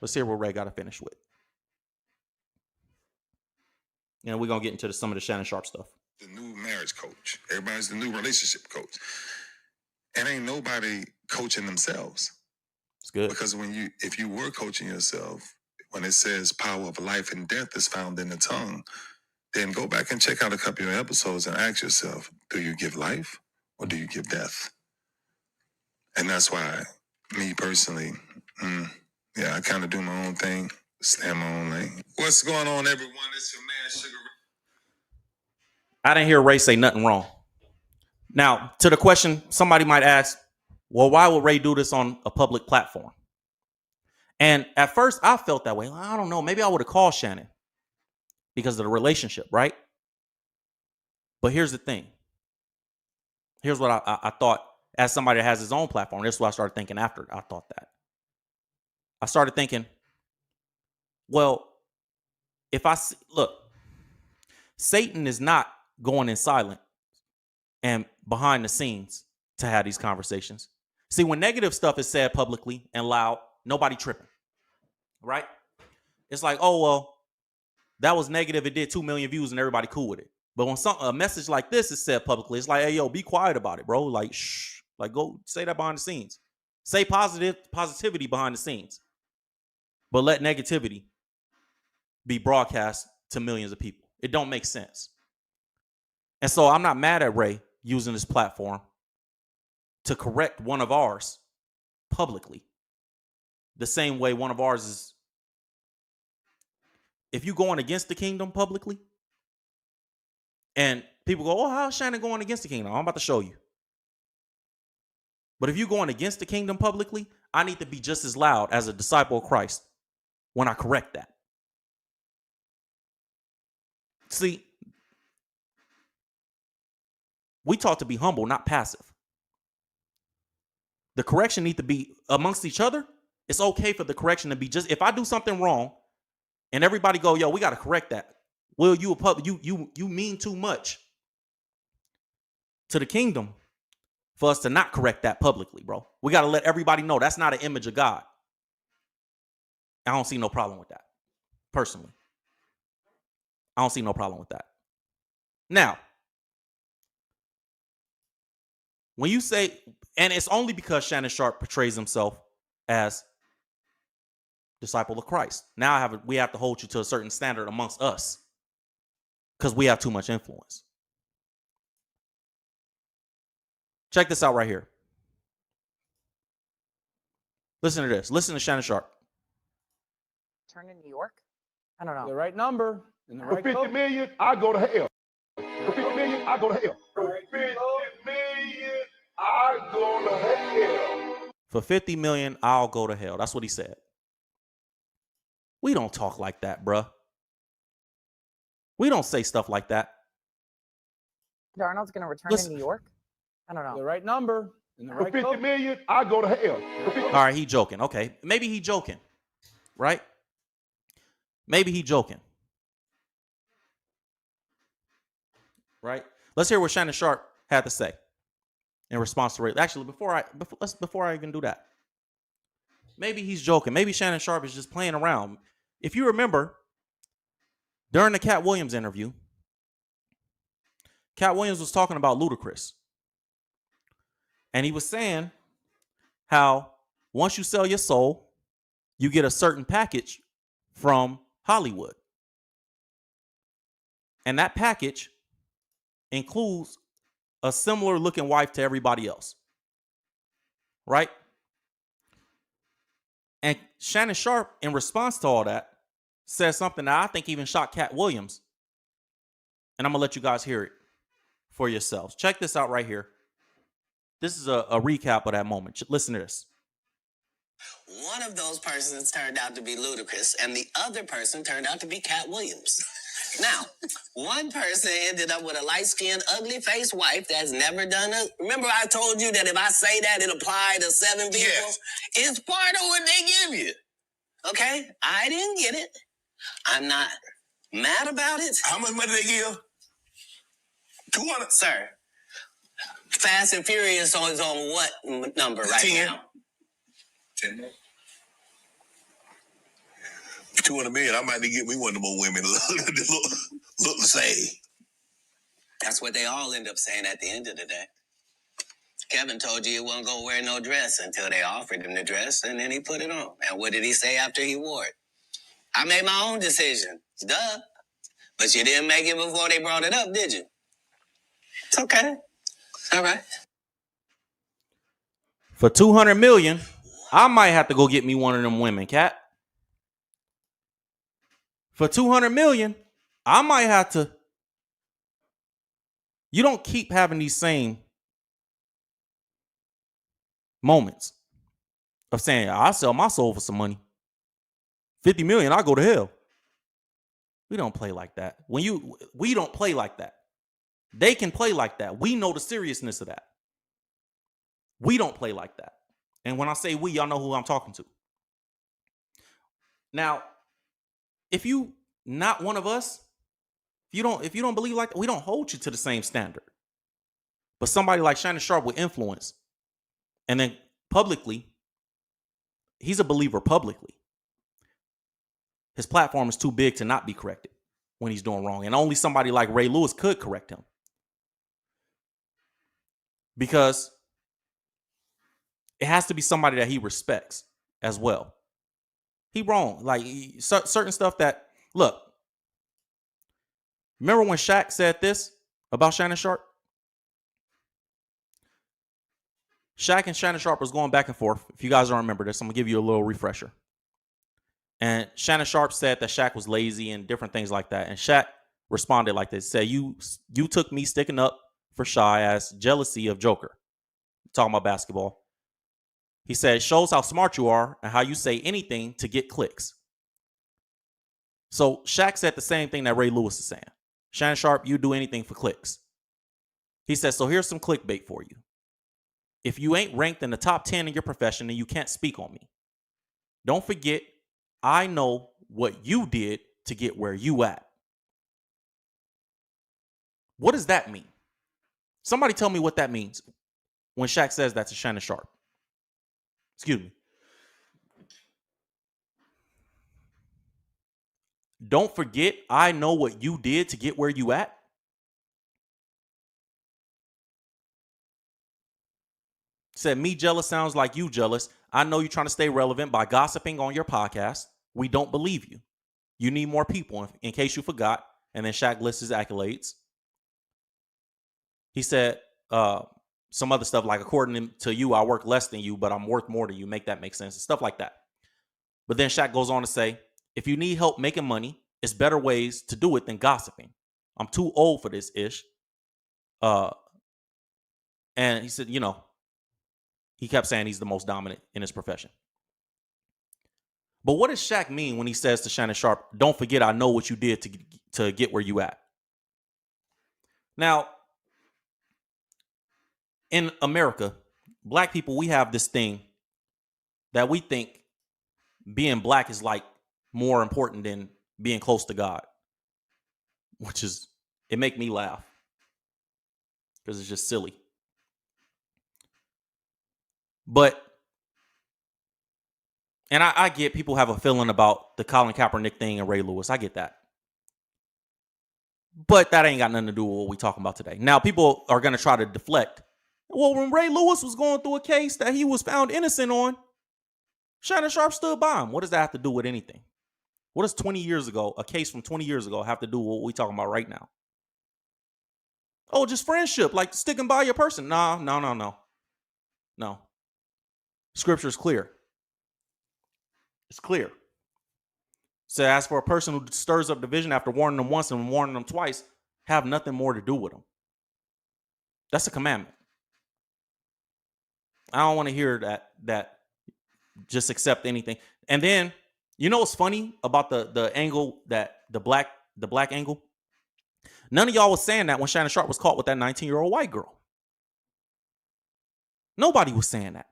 Let's hear what Ray got to finish with. And we're going to get into some of the Shannon Sharpe stuff. The new marriage coach. Everybody's the new relationship coach. And ain't nobody coaching themselves. It's good. Because if you were coaching yourself, when it says power of life and death is found in the tongue, then go back and check out a couple of episodes and ask yourself, do you give life or do you give death? And that's why, me personally, I kind of do my own thing, stay in my own lane. What's going on, everyone? It's your man, Sugar. I didn't hear Ray say nothing wrong. Now, to the question, somebody might ask, well, why would Ray do this on a public platform? And at first, I felt that way. I don't know. Maybe I would have called Shannon because of the relationship, right? But here's the thing. Here's what I thought as somebody that has his own platform. This is what I started thinking after I thought that. I started thinking, well, look, Satan is not going in silent and behind the scenes to have these conversations. See, when negative stuff is said publicly and loud, nobody tripping, right? It's like, oh, well, that was negative. It did 2 million views and everybody cool with it. But when a message like this is said publicly, it's like, hey, yo, be quiet about it, bro. Like, shh, like go say that behind the scenes. Say positivity behind the scenes. But let negativity be broadcast to millions of people. It don't make sense. And so I'm not mad at Ray using this platform to correct one of ours publicly. The same way one of ours is, if you going against the kingdom publicly, and people go, oh, how's Shannon going against the kingdom? I'm about to show you. But if you're going against the kingdom publicly, I need to be just as loud as a disciple of Christ when I correct that. See, we taught to be humble, not passive. The correction needs to be amongst each other. It's okay for the correction to be just, if I do something wrong and everybody go, yo, we got to correct that. Will you mean too much to the kingdom for us to not correct that publicly, bro. We got to let everybody know that's not an image of God. I don't see no problem with that. Personally. I don't see no problem with that. Now, when you say, and it's only because Shannon Sharpe portrays himself as disciple of Christ. Now we have to hold you to a certain standard amongst us because we have too much influence. Check this out right here. Listen to this. Listen to Shannon Sharpe. Turn in New York? I don't know. The right number. And the right For 50 million, I go to hell. For 50 million, I go to hell. For 50 million, I go to hell. For 50 million, I'll go to hell. That's what he said. We don't talk like that, bruh. We don't say stuff like that. Darnold's going to return in New York? I don't know. The right number. And the For right 50 million, I go to hell. All right, he joking. Okay, maybe he joking, right? Maybe he joking, right? Let's hear what Shannon Sharpe had to say in response to Ray. Actually, before I even do that, maybe he's joking. Maybe Shannon Sharpe is just playing around. If you remember, during the Cat Williams interview, Cat Williams was talking about Ludacris. And he was saying how once you sell your soul, you get a certain package from Hollywood. And that package includes a similar looking wife to everybody else. Right? And Shannon Sharpe, in response to all that, says something that I think even shocked Cat Williams. And I'm going to let you guys hear it for yourselves. Check this out right here. This is a recap of that moment. Listen to this. One of those persons turned out to be Ludacris, and the other person turned out to be Cat Williams. Now, one person ended up with a light-skinned, ugly-faced wife that's never done it. Remember I told you that if I say that, it applied to 7 people? Yes. It's part of what they give you. Okay? I didn't get it. I'm not mad about it. How much money they give? 200. Sir. Fast and Furious is on what number right 10. now? 10 more. $200 million, I might need to get me one of them old women look the same. That's what they all end up saying at the end of the day. Kevin told you he wasn't going to wear no dress until they offered him the dress, and then he put it on. And what did he say after he wore it? I made my own decision. Duh. But you didn't make it before they brought it up, did you? It's okay. All right. For $200 million, I might have to go get me one of them women, Cat. For $200 million, I might have to. You don't keep having these same moments of saying, I'll sell my soul for some money. 50 million, I'll go to hell. We don't play like that. We don't play like that. They can play like that. We know the seriousness of that. We don't play like that. And when I say we, y'all know who I'm talking to. Now, if you not one of us, if you don't believe like that, we don't hold you to the same standard. But somebody like Shannon Sharpe with influence, and then publicly, he's a believer publicly. His platform is too big to not be corrected when he's doing wrong. And only somebody like Ray Lewis could correct him. Because it has to be somebody that he respects as well. He wrong. Like certain stuff that, look, remember when Shaq said this about Shannon Sharpe? Shaq and Shannon Sharpe was going back and forth. If you guys don't remember this, I'm going to give you a little refresher. And Shannon Sharpe said that Shaq was lazy and different things like that. And Shaq responded like this. Said, you took me sticking up for Shy as jealousy of Joker. Talking about basketball. He said, it shows how smart you are and how you say anything to get clicks. So Shaq said the same thing that Ray Lewis is saying. Shannon Sharpe, you do anything for clicks. He said, so here's some clickbait for you. If you ain't ranked in the top 10 in your profession, then you can't speak on me. Don't forget, I know what you did to get where you at. What does that mean? Somebody tell me what that means when Shaq says that to Shannon Sharpe. Excuse me. Don't forget, I know what you did to get where you at. Said, me jealous sounds like you jealous. I know you're trying to stay relevant by gossiping on your podcast. We don't believe you. You need more people, in case you forgot. And then Shaq lists his accolades. He said some other stuff like, according to you, I work less than you, but I'm worth more to you. Make that make sense. And stuff like that. But then Shaq goes on to say, if you need help making money, it's better ways to do it than gossiping. I'm too old for this ish. And he said, he kept saying he's the most dominant in his profession. But what does Shaq mean when he says to Shannon Sharpe, don't forget, I know what you did to get where you at? Now, in America, black people, we have this thing that we think being black is like more important than being close to God, which is, it make me laugh because it's just silly. But, and I get people have a feeling about the Colin Kaepernick thing and Ray Lewis. I get that. But that ain't got nothing to do with what we're talking about today. Now, people are going to try to deflect. Well, when Ray Lewis was going through a case that he was found innocent on, Shannon Sharpe stood by him. What does that have to do with anything? What does 20 years ago, a case from 20 years ago, have to do with what we're talking about right now? Oh, just friendship, like sticking by your person. No. Scripture is clear. It's clear. So as for a person who stirs up division after warning them once and warning them twice, have nothing more to do with them. That's a commandment. I don't want to hear that just accept anything. And then, you know what's funny about the angle, that the black angle? None of y'all was saying that when Shannon Sharpe was caught with that 19-year-old white girl. Nobody was saying that.